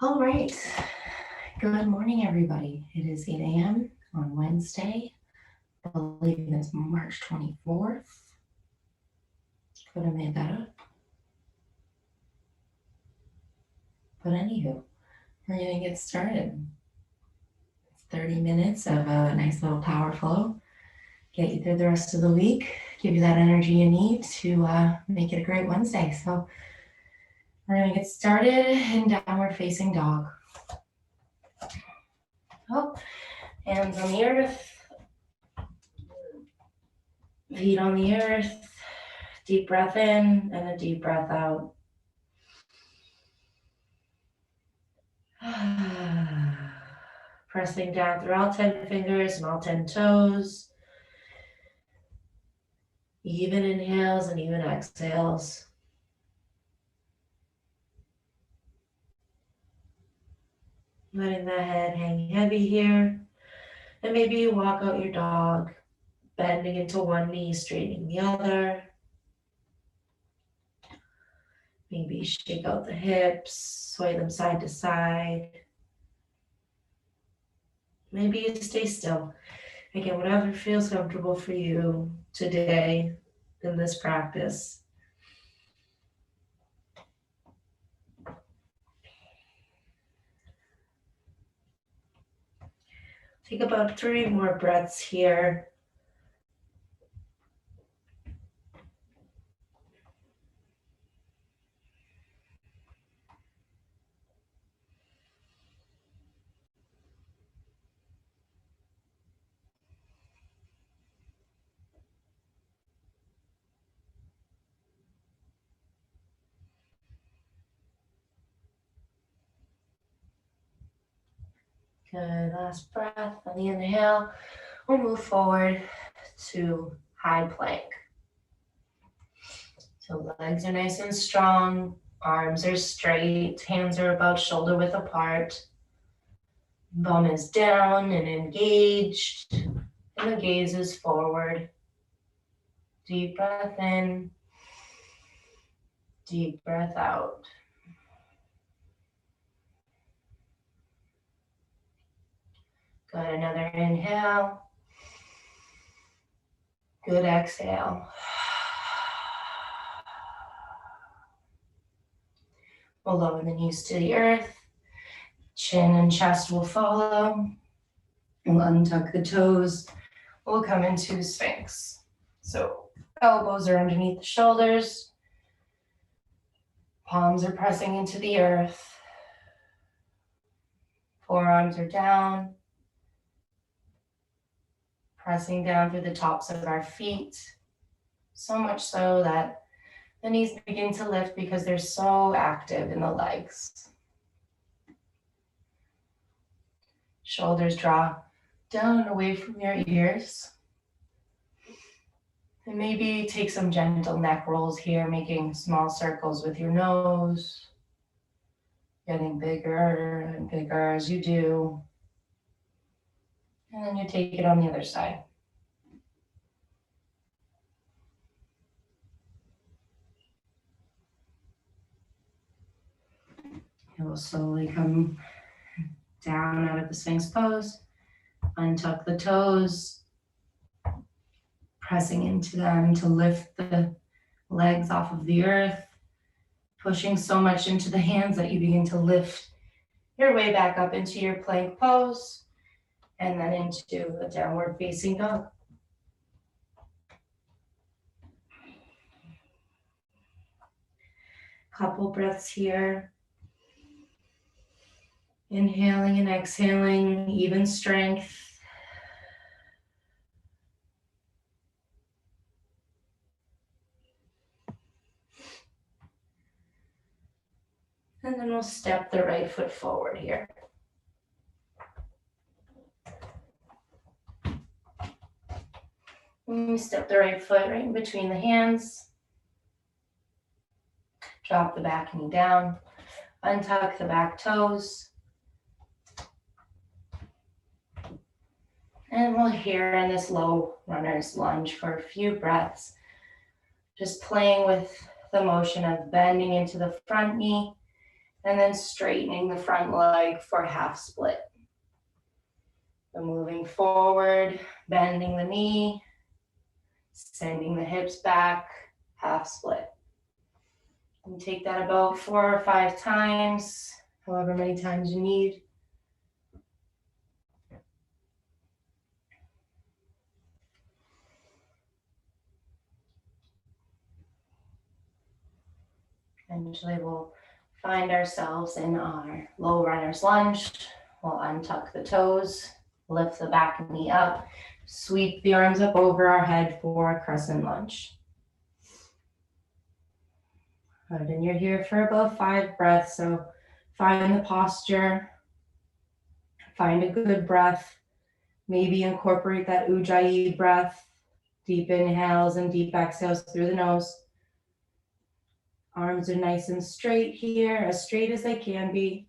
All right. Good morning, everybody. It is 8 a.m. on Wednesday. I believe it's March 24th. Could have made that up. But anywho, we're going to get started. It's 30 minutes of a nice little power flow. Get you through the rest of the week. Give you that energy you need to make it a great Wednesday. So we're going to get started in downward facing dog. Oh, hands on the earth. Feet on the earth. Deep breath in and a deep breath out. Pressing down through all 10 fingers and all 10 toes. Even inhales and even exhales. Letting the head hang heavy here. And maybe you walk out your dog, bending into one knee, straightening the other. Maybe shake out the hips, sway them side to side. Maybe you stay still. Again, whatever feels comfortable for you today in this practice. Take about 3 more breaths here. Good, last breath on the inhale. We'll move forward to high plank. So legs are nice and strong, arms are straight, hands are about shoulder width apart. Bum is down and engaged, and the gaze is forward. Deep breath in, deep breath out. Good, another inhale. Good exhale. We'll lower the knees to the earth. Chin and chest will follow. We'll untuck the toes. We'll come into Sphinx. So elbows are underneath the shoulders. Palms are pressing into the earth. Forearms are down. Pressing down through the tops of our feet. So much so that the knees begin to lift because they're so active in the legs. Shoulders draw down and away from your ears. And maybe take some gentle neck rolls here, making small circles with your nose. Getting bigger and bigger as you do. And then you take it on the other side. And we'll slowly come down out of the Sphinx pose. Untuck the toes. Pressing into them to lift the legs off of the earth. Pushing so much into the hands that you begin to lift your way back up into your plank pose. And then into a downward facing dog. Couple breaths here. Inhaling and exhaling, even strength. And then we'll step the right foot forward here. And we step the right foot right in between the hands. Drop the back knee down. Untuck the back toes. And we'll here in this low runner's lunge for a few breaths. Just playing with the motion of bending into the front knee And then straightening the front leg for half split. So moving forward, bending the knee, sending the hips back, half split. And take that about 4 or 5 times, however many times you need. Eventually we'll find ourselves in our low runner's lunge. We'll untuck the toes, lift the back knee up, sweep the arms up over our head for a crescent lunge. Good, and you're here for about 5 breaths, so find the posture, find a good breath, maybe incorporate that ujjayi breath, deep inhales and deep exhales through the nose. Arms are nice and straight here, as straight as they can be.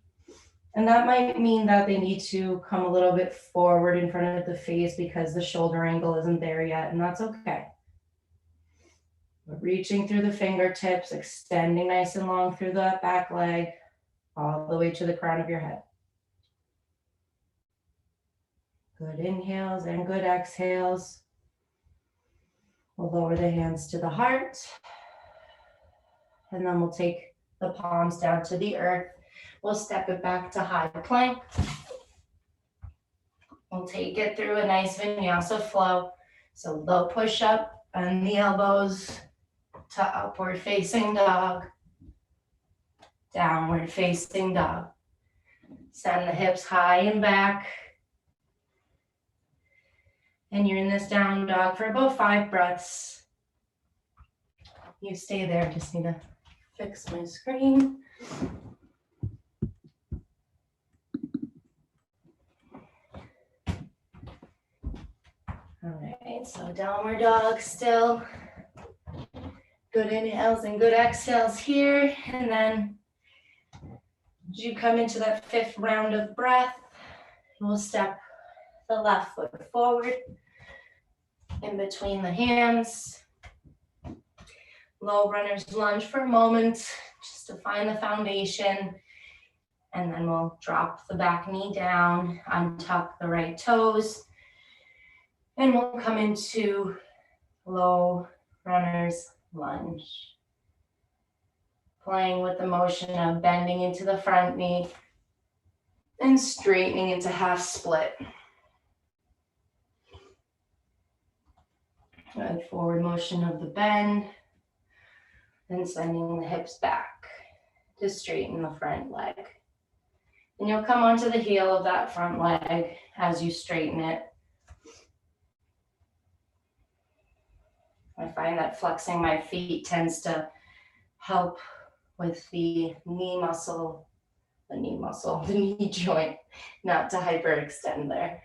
And that might mean that they need to come a little bit forward in front of the face because the shoulder angle isn't there yet, and that's okay. We're reaching through the fingertips, extending nice and long through the back leg, all the way to the crown of your head. Good inhales and good exhales. We'll lower the hands to the heart. And then we'll take the palms down to the earth. We'll step it back to high plank. We'll take it through a nice vinyasa flow. So low push up and the elbows to upward facing dog. Downward facing dog. Send the hips high and back. And you're in this down dog for about 5 breaths. You stay there, just need to fix my screen. All right, so downward dog still. Good inhales and good exhales here. And then as you come into that 5th round of breath, we'll step the left foot forward in between the hands. Low runner's lunge for a moment, just to find the foundation. And then we'll drop the back knee down, untuck the right toes. And we'll come into low runner's lunge. Playing with the motion of bending into the front knee and straightening into half split. Good forward motion of the bend. And sending the hips back to straighten the front leg. And you'll come onto the heel of that front leg as you straighten it. I find that flexing my feet tends to help with the knee joint, not to hyperextend there.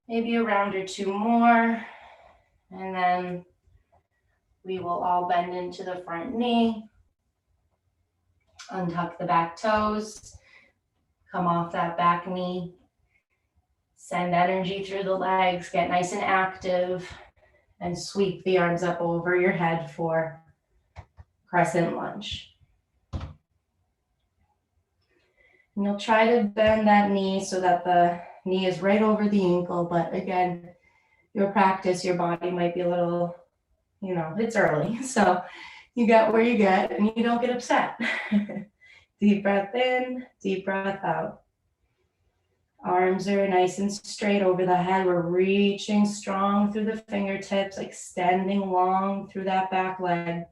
Maybe a round or 2 more, and then we will all bend into the front knee, untuck the back toes, come off that back knee, send energy through the legs, get nice and active, and sweep the arms up over your head for crescent lunge. And you'll try to bend that knee so that the knee is right over the ankle, but again, your practice, your body might be a little, it's early, so you get where you get and you don't get upset. Deep breath in, deep breath out. Arms are nice and straight over the head. We're reaching strong through the fingertips, extending long through that back leg.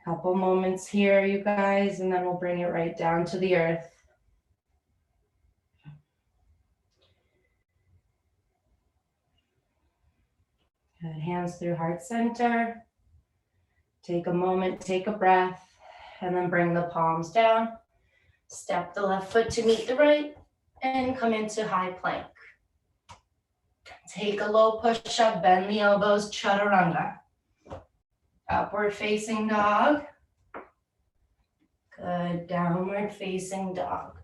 Couple moments here, you guys, and then we'll bring it right down to the earth. Good, hands through heart center. Take a moment, take a breath, and then bring the palms down. Step the left foot to meet the right, and come into high plank. Take a low push up, bend the elbows, chaturanga. Upward facing dog. Good, downward facing dog.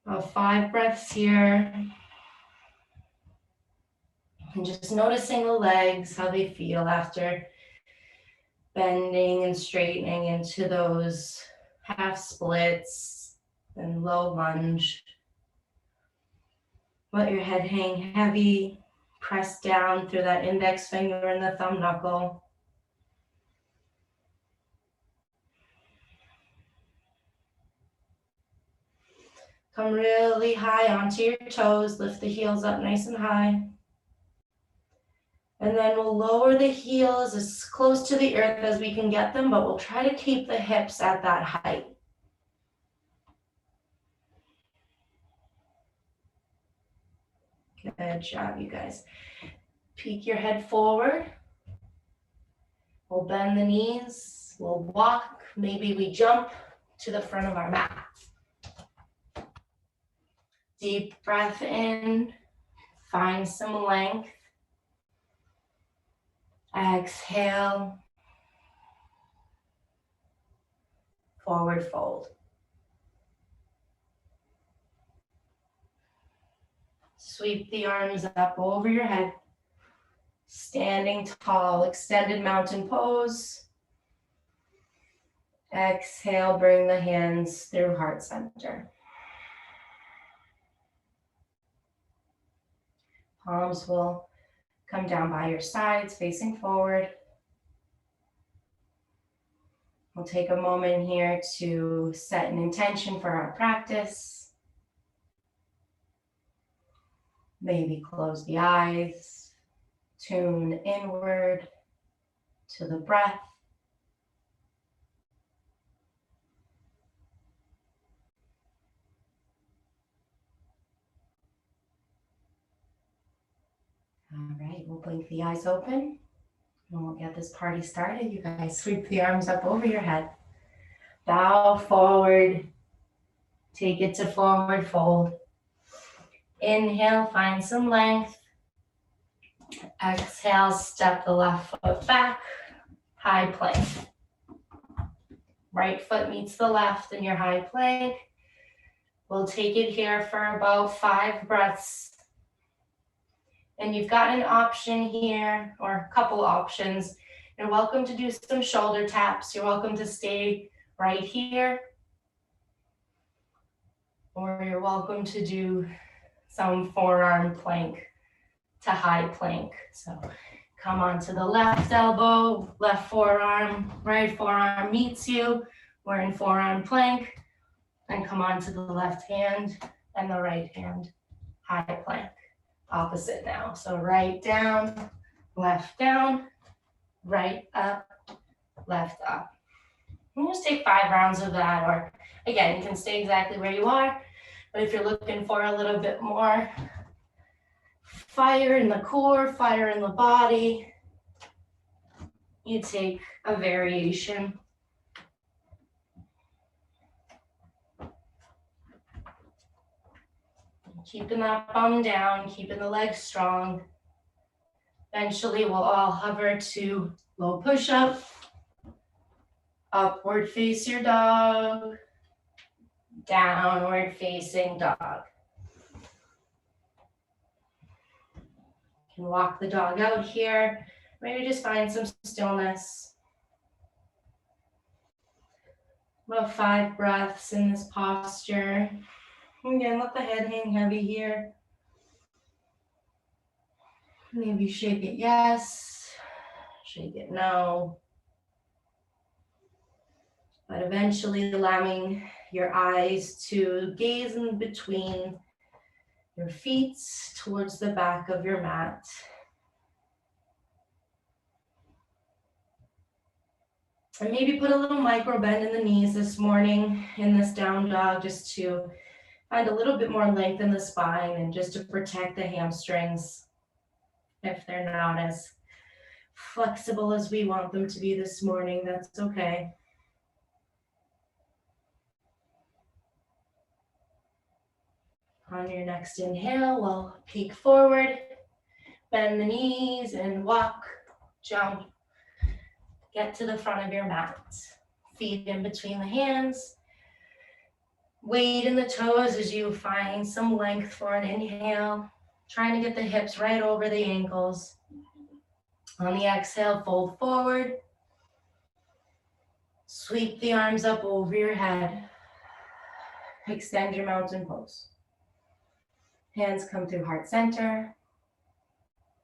About 5 breaths here. And just noticing the legs, how they feel after bending and straightening into those half splits and low lunge. Let your head hang heavy. Press down through that index finger and the thumb knuckle. Come really high onto your toes. Lift the heels up nice and high. And then we'll lower the heels as close to the earth as we can get them, but we'll try to keep the hips at that height. Good job, you guys. Peek your head forward. We'll bend the knees. We'll walk. Maybe we jump to the front of our mat. Deep breath in. Find some length. Exhale. Forward fold. Sweep the arms up over your head. Standing tall, extended mountain pose. Exhale, bring the hands through heart center. Palms will come down by your sides, facing forward. We'll take a moment here to set an intention for our practice. Maybe close the eyes, tune inward to the breath. All right, we'll blink the eyes open and we'll get this party started. You guys sweep the arms up over your head. Bow forward. Take it to forward fold. Inhale, find some length. Exhale, step the left foot back. High plank. Right foot meets the left in your high plank. We'll take it here for about 5 breaths. And you've got an option here, or a couple options. You're welcome to do some shoulder taps. You're welcome to stay right here. Or you're welcome to do some forearm plank to high plank. So come onto the left elbow, left forearm, right forearm meets you. We're in forearm plank. And come onto the left hand and the right hand, high plank. Opposite now. So right down, right up, left up. And just take 5 rounds of that, or again, you can stay exactly where you are. But if you're looking for a little bit more fire in the core, fire in the body, you take a variation. Keeping that bum down, keeping the legs strong. Eventually we'll all hover to low push-up, upward face your dog, downward facing dog. You can walk the dog out here. Maybe just find some stillness. About 5 breaths in this posture. Again, let the head hang heavy here. Maybe shake it yes, shake it no. But eventually allowing your eyes to gaze in between your feet towards the back of your mat. And maybe put a little micro bend in the knees this morning in this down dog, just to find a little bit more length in the spine and just to protect the hamstrings if they're not as flexible as we want them to be this morning. That's okay. On your next inhale, we'll peek forward, bend the knees and walk, jump. Get to the front of your mat. Feet in between the hands. Weight in the toes as you find some length for an inhale. Trying to get the hips right over the ankles. On the exhale, fold forward. Sweep the arms up over your head. Extend your mountain pose. Hands come through heart center.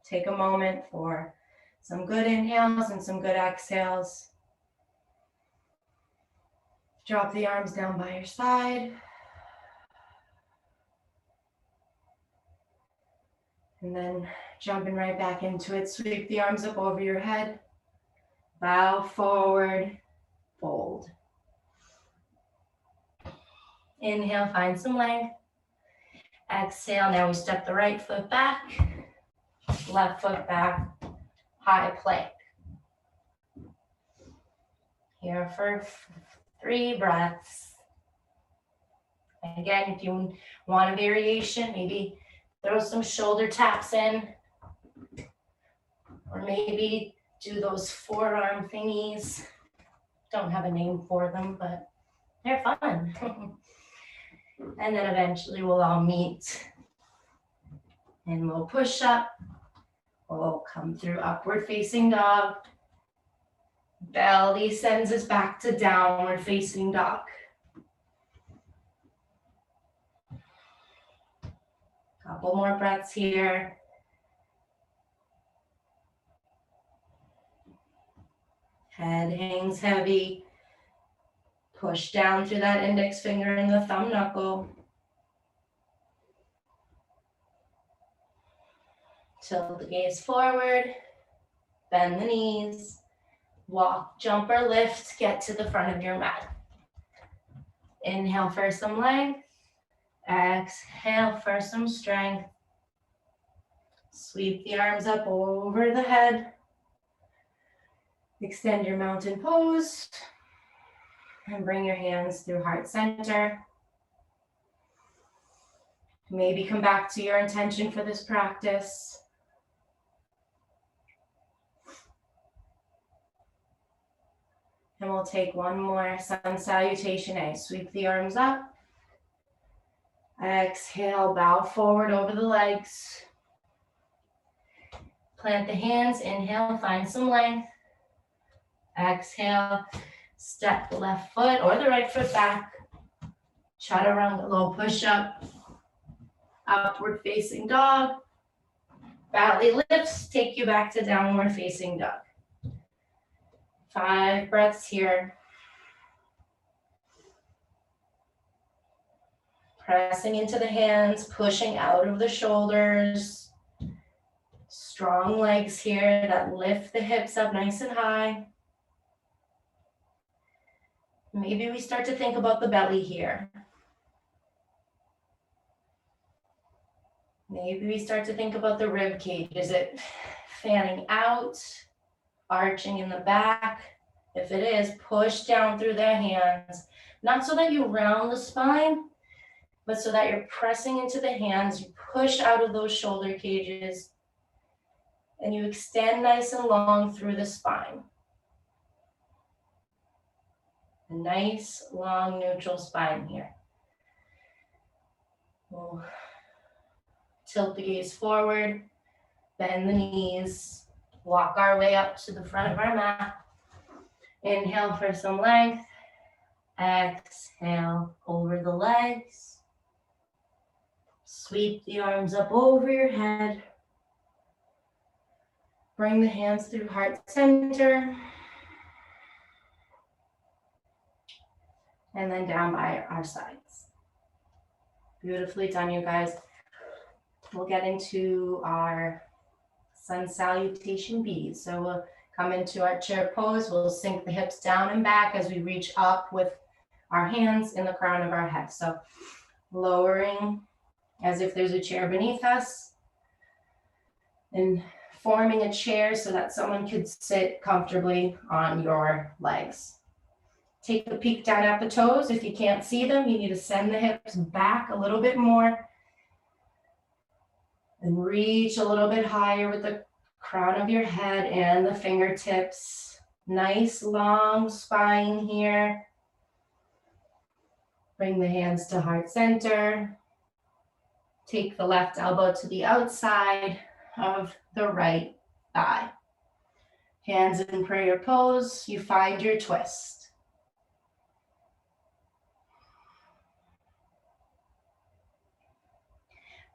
Take a moment for some good inhales and some good exhales. Drop the arms down by your side. And then jumping right back into it, sweep the arms up over your head. Bow forward, fold. Inhale, find some length. Exhale, now we step the right foot back, left foot back, high plank. Here for 3 breaths. Again, if you want a variation, maybe throw some shoulder taps in, or maybe do those forearm thingies. Don't have a name for them, but they're fun. And then eventually we'll all meet and we'll push up. We'll come through upward facing dog. Belly sends us back to downward facing dog. Couple more breaths here. Head hangs heavy. Push down through that index finger and the thumb knuckle. Tilt the gaze forward. Bend the knees. Walk, jump, or lift. Get to the front of your mat. Inhale for some length. Exhale for some strength. Sweep the arms up over the head. Extend your mountain pose. And bring your hands through heart center. Maybe come back to your intention for this practice. And we'll take one more sun salutation A. Sweep the arms up. Exhale, bow forward over the legs. Plant the hands, inhale, find some length. Exhale, step the left foot or the right foot back. Chaturanga, low push-up. Upward facing dog. Belly lifts, take you back to downward facing dog. 5 breaths here. Pressing into the hands, pushing out of the shoulders. Strong legs here that lift the hips up nice and high. Maybe we start to think about the belly here. Maybe we start to think about the rib cage. Is it fanning out, arching in the back? If it is, push down through the hands. Not so that you round the spine, but so that you're pressing into the hands. You push out of those shoulder cages and you extend nice and long through the spine. A nice, long, neutral spine here. We'll tilt the gaze forward, bend the knees, walk our way up to the front of our mat. Inhale for some length. Exhale over the legs. Sweep the arms up over your head. Bring the hands through heart center. And then down by our sides. Beautifully done, you guys. We'll get into our sun salutation B. So we'll come into our chair pose. We'll sink the hips down and back as we reach up with our hands in the crown of our head. So lowering as if there's a chair beneath us and forming a chair so that someone could sit comfortably on your legs. Take a peek down at the toes. If you can't see them, you need to send the hips back a little bit more and reach a little bit higher with the crown of your head and the fingertips. Nice long spine here. Bring the hands to heart center. Take the left elbow to the outside of the right thigh. Hands in prayer pose. You find your twist.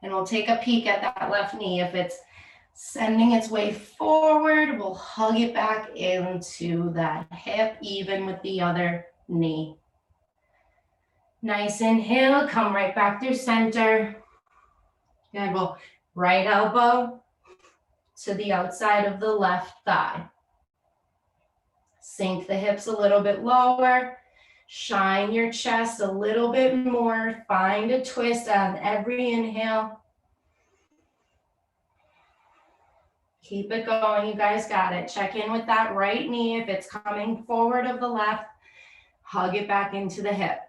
And we'll take a peek at that left knee. If it's sending its way forward, we'll hug it back into that hip, even with the other knee. Nice inhale, come right back through center. Good, we'll right elbow to the outside of the left thigh. Sink the hips a little bit lower. Shine your chest a little bit more. Find a twist on every inhale. Keep it going, you guys got it. Check in with that right knee. If it's coming forward of the left, hug it back into the hip.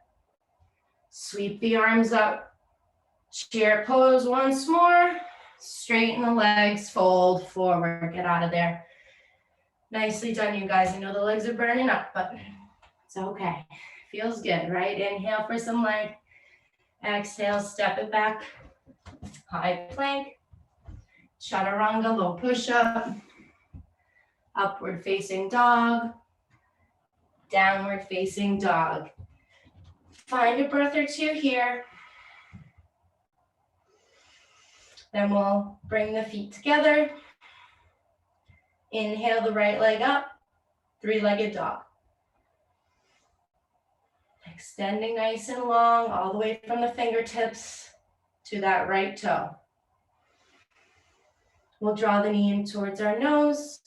Sweep the arms up. Chair pose once more. Straighten the legs, fold forward, get out of there. Nicely done, you guys. I know the legs are burning up, but it's okay. Feels good, right? Inhale for some leg. Exhale, step it back. High plank. Chaturanga, low push-up. Upward facing dog. Downward facing dog. Find a breath or two here. Then we'll bring the feet together. Inhale the right leg up, three-legged dog. Extending nice and long, all the way from the fingertips to that right toe. We'll draw the knee in towards our nose.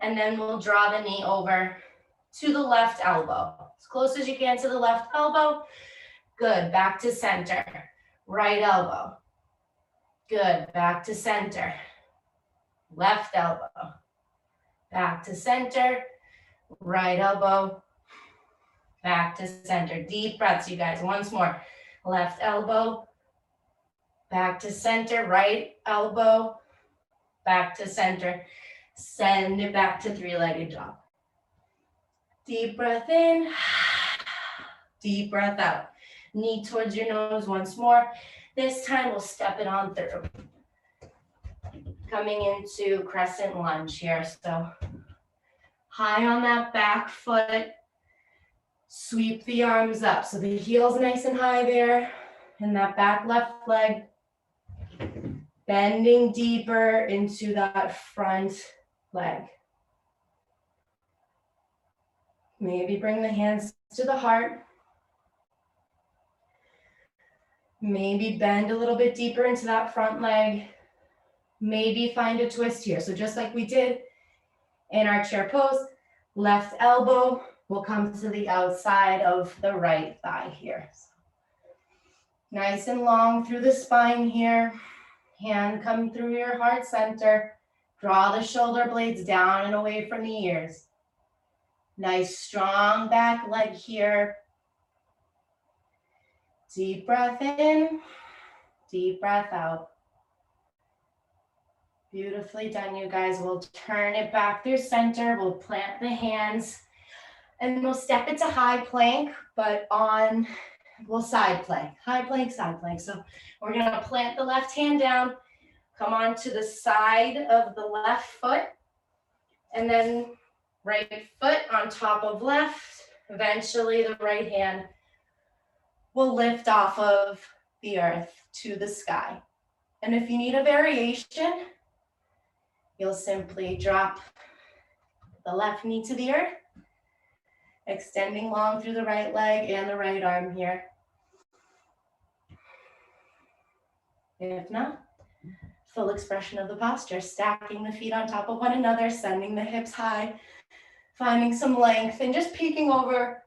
And then we'll draw the knee over to the left elbow. As close as you can to the left elbow. Good, back to center. Right elbow. Good, back to center. Left elbow. Back to center. Right elbow. Back to center. Deep breaths, you guys. Once more. Left elbow. Back to center. Right elbow. Back to center. Send it back to three-legged dog. Deep breath in. Deep breath out. Knee towards your nose once more. This time we'll step it on through. Coming into crescent lunge here. So high on that back foot. Sweep the arms up. So the heel's nice and high there. And that back left leg. Bending deeper into that front leg. Maybe bring the hands to the heart. Maybe bend a little bit deeper into that front leg. Maybe find a twist here. So just like we did in our chair pose, left elbow will come to the outside of the right thigh here. Nice and long through the spine here. Hand come through your heart center. Draw the shoulder blades down and away from the ears. Nice strong back leg here. Deep breath in, deep breath out. Beautifully done, you guys. We'll turn it back through center. We'll plant the hands and we'll step into high plank, but we'll side plank. High plank, side plank. So we're gonna plant the left hand down, come on to the side of the left foot, and then right foot on top of left. Eventually the right hand will lift off of the earth to the sky. And if you need a variation, you'll simply drop the left knee to the earth, extending long through the right leg and the right arm here. If not, full expression of the posture, stacking the feet on top of one another, sending the hips high, finding some length, and just peeking over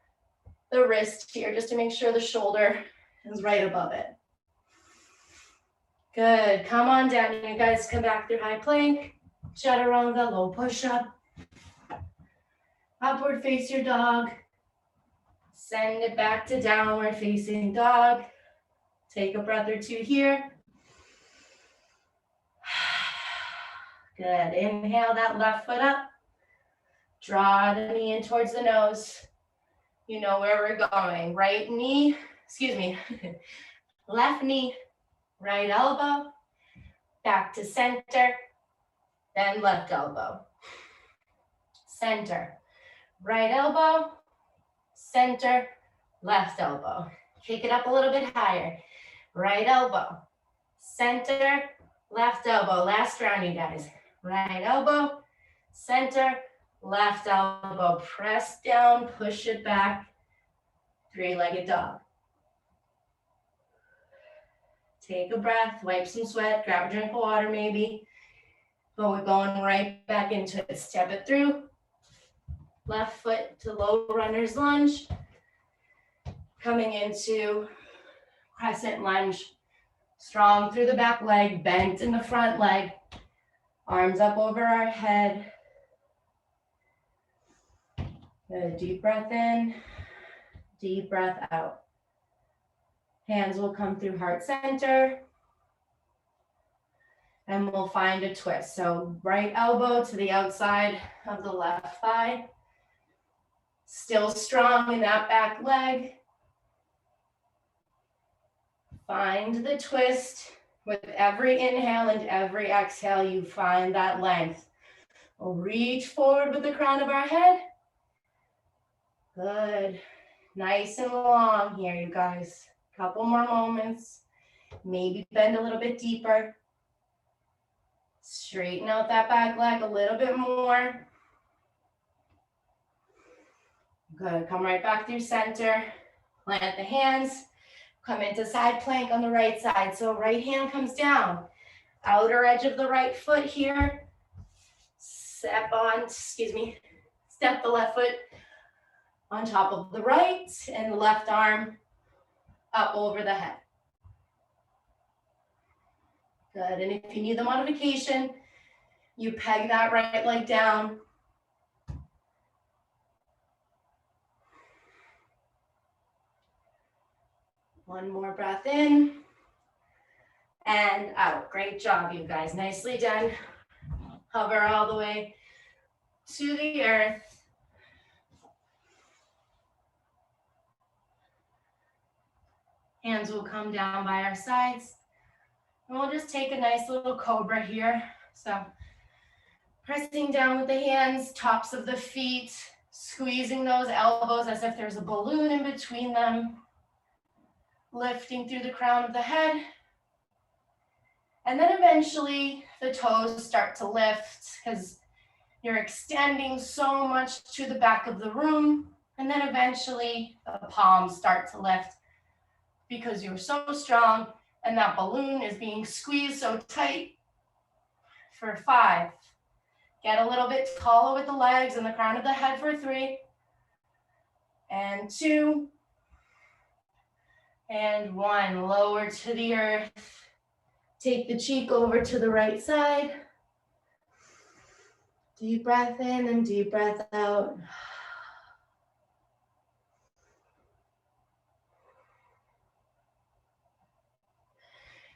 the wrist here just to make sure the shoulder is right above it. Good, come on down, you guys come back through high plank, chaturanga, low push-up, upward face your dog, send it back to downward facing dog, take a breath or two here. Good, inhale that left foot up, draw the knee in towards the nose, You know where we're going. Right knee, excuse me, left knee, right elbow, back to center, then left elbow. Center, right elbow, center, left elbow. Kick it up a little bit higher. Right elbow, center, left elbow. Last round, you guys. Right elbow, center, left elbow. Press down, push it back. Three-legged dog. Take a breath, wipe some sweat, grab a drink of water maybe. But we're going right back into it. Step it through. Left foot to low runner's lunge. Coming into crescent lunge. Strong through the back leg, bent in the front leg. Arms up over our head. Good, deep breath in, deep breath out. Hands will come through heart center. And we'll find a twist. So right elbow to the outside of the left thigh. Still strong in that back leg. Find the twist. With every inhale and every exhale, you find that length. We'll reach forward with the crown of our head. Good. Nice and long here, you guys. Couple more moments. Maybe bend a little bit deeper. Straighten out that back leg a little bit more. Good. Come right back through center. Plant the hands. Come into side plank on the right side. So right hand comes down. Outer edge of the right foot here. Step the left foot on top of the right and the left arm up over the head. Good. And if you need the modification, you peg that right leg down. One more breath in and out. Great job, you guys. Nicely done. Hover all the way to the earth. Hands will come down by our sides. And we'll just take a nice little cobra here. So pressing down with the hands, tops of the feet, squeezing those elbows as if there's a balloon in between them. Lifting through the crown of the head. And then eventually the toes start to lift because you're extending so much to the back of the room. And then eventually the palms start to lift because you're so strong and that balloon is being squeezed so tight. For 5. Get a little bit taller with the legs and the crown of the head for 3. And 2. And 1, lower to the earth. Take the cheek over to the right side. Deep breath in and deep breath out.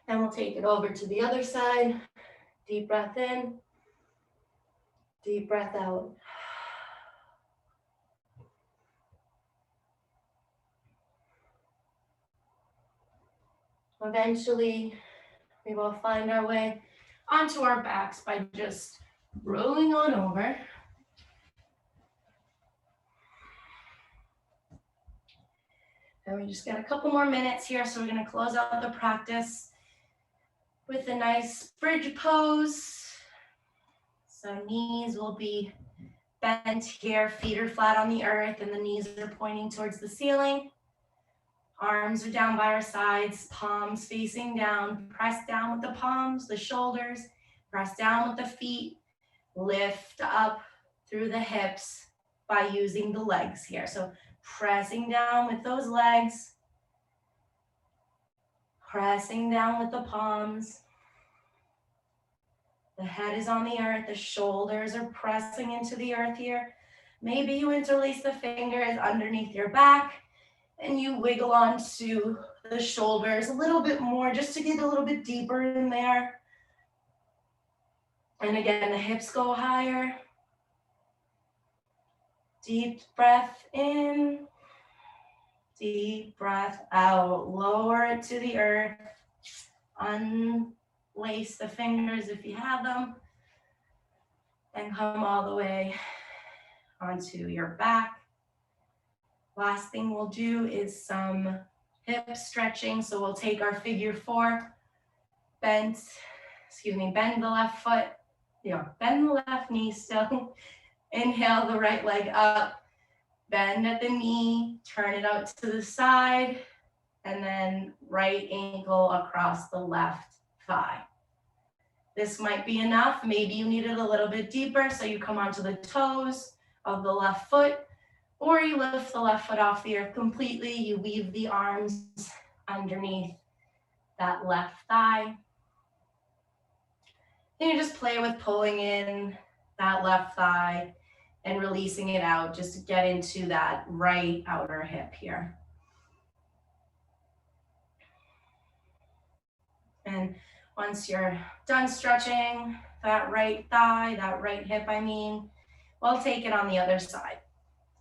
And we'll take it over to the other side. Deep breath in, deep breath out. Eventually, we will find our way onto our backs by just rolling on over. And we just got a couple more minutes here, so we're going to close out the practice with a nice bridge pose. So knees will be bent here, feet are flat on the earth, and the knees are pointing towards the ceiling. Arms are down by our sides, palms facing down. Press down with the palms, the shoulders. Press down with the feet. Lift up through the hips by using the legs here. So pressing down with those legs. Pressing down with the palms. The head is on the earth. The shoulders are pressing into the earth here. Maybe you interlace the fingers underneath your back. And you wiggle onto the shoulders a little bit more just to get a little bit deeper in there. And again, the hips go higher. Deep breath in Deep breath out, lower it to the earth. Unlace the fingers if you have them. And come all the way onto your back. Last thing we'll do is some hip stretching. So we'll take our figure four, bend the left foot, bend the left knee still. Inhale the right leg up. Bend at the knee, turn it out to the side, and then right ankle across the left thigh. This might be enough. Maybe you need it a little bit deeper, so you come onto the toes of the left foot, or you lift the left foot off the earth completely. You weave the arms underneath that left thigh. And you just play with pulling in that left thigh and releasing it out just to get into that right outer hip here. And once you're done stretching that right thigh, that right hip, we'll take it on the other side.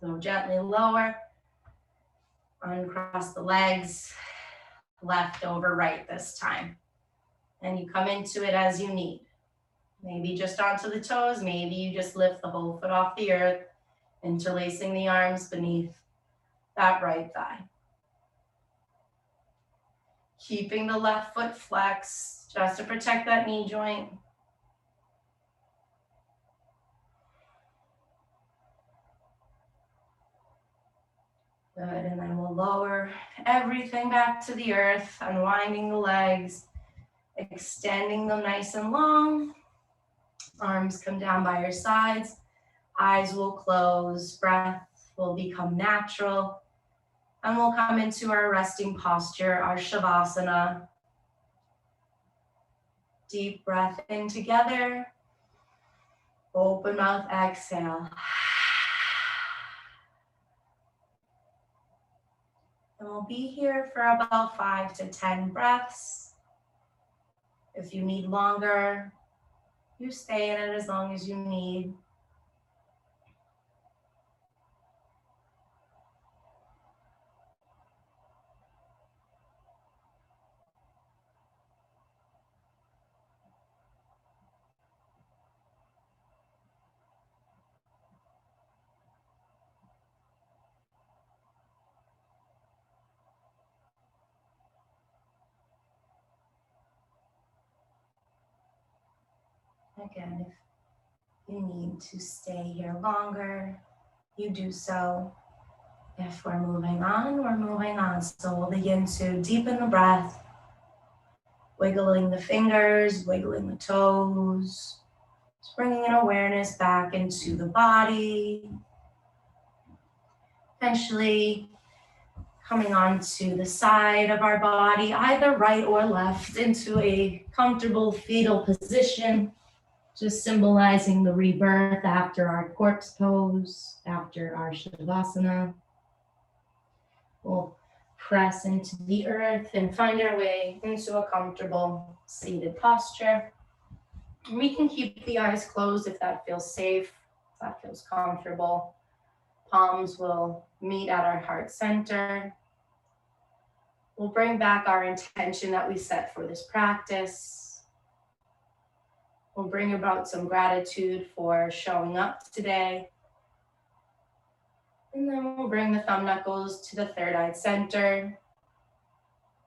So gently lower, uncross the legs, left over right this time. And you come into it as you need. Maybe just onto the toes, maybe you just lift the whole foot off the earth, interlacing the arms beneath that right thigh. Keeping the left foot flexed just to protect that knee joint. Good, and then we'll lower everything back to the earth, unwinding the legs, extending them nice and long. Arms come down by your sides, eyes will close, breath will become natural, and we'll come into our resting posture, our Shavasana. Deep breath in together, open mouth, exhale. And we'll be here for about 5 to 10 breaths. If you need longer, you stay in it as long as you need. Again, if you need to stay here longer, you do so. If we're moving on, we're moving on. So we'll begin to deepen the breath, wiggling the fingers, wiggling the toes, just bringing an awareness back into the body. Eventually coming onto the side of our body, either right or left, into a comfortable fetal position. Just symbolizing the rebirth after our corpse pose, after our Shavasana. We'll press into the earth and find our way into a comfortable seated posture. We can keep the eyes closed if that feels safe, if that feels comfortable. Palms will meet at our heart center. We'll bring back our intention that we set for this practice. We'll bring about some gratitude for showing up today. And then we'll bring the thumb knuckles to the third eye center.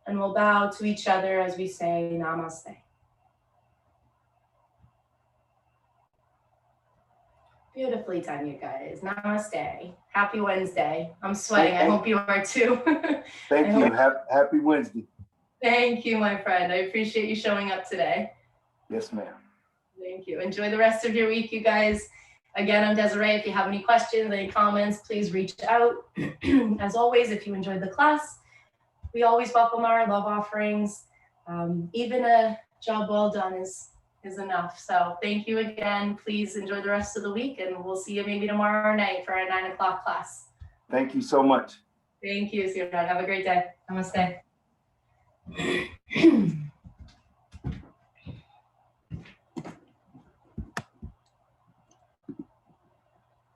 And we'll bow to each other as we say namaste. Beautifully done, you guys. Namaste. Happy Wednesday. I'm sweating. I hope you are too. Thank you. Happy Wednesday. Thank you, my friend. I appreciate you showing up today. Yes, ma'am. Thank you. Enjoy the rest of your week, you guys. Again, I'm Desiree. If you have any questions, any comments, please reach out. As always, if you enjoyed the class, we always welcome our love offerings. Even a job well done is enough. So thank you again. Please enjoy the rest of the week, and we'll see you maybe tomorrow night for our 9 o'clock class. Thank you so much. Thank you, sweetheart. Have a great day. Namaste.